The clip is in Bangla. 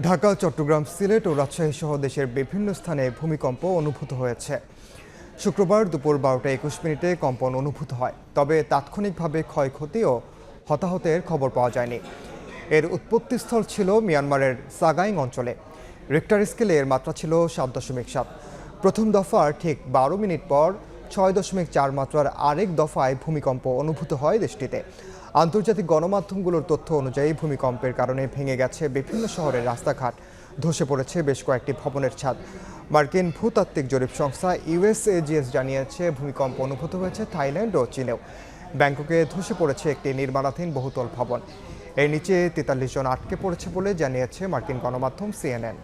ঢাকা, চট্টগ্রাম, সিলেট ও রাজশাহী সহ দেশের বিভিন্ন স্থানে ভূমিকম্প অনুভূত হয়েছে। শুক্রবার দুপুর 12:21 কম্পন অনুভূত হয়, তবে তাৎক্ষণিকভাবে ক্ষয়ক্ষতি ও হতাহতের খবর পাওয়া যায়নি। এর উৎপত্তিস্থল ছিল মিয়ানমারের সাগাইং অঞ্চলে। রিক্টার স্কেলে এর মাত্রা ছিল 7.7। প্রথম দফার ঠিক 12 মিনিট পর 6.4 মাত্রার আরেক দফায় ভূমিকম্প অনুভূত হয় দেশটিতে। আন্তর্জাতিক গণমাধ্যমগুলোর তথ্য অনুযায়ী ভূমিকম্পের কারণে ভেঙে গেছে বিভিন্ন শহরের রাস্তাঘাট, ধসে পড়েছে বেশ কয়েকটি ভবনের ছাদ। মার্কিন ভূতাত্ত্বিক জরিপ সংস্থা USGS জানিয়েছে ভূমিকম্প অনুভূত হয়েছে থাইল্যান্ড ও চীনেও। ব্যাংককে ধসে পড়েছে একটি নির্মাণাধীন বহুতল ভবন। এর নিচে 43 জন আটকে পড়েছে বলে জানিয়েছে মার্কিন গণমাধ্যম CNN।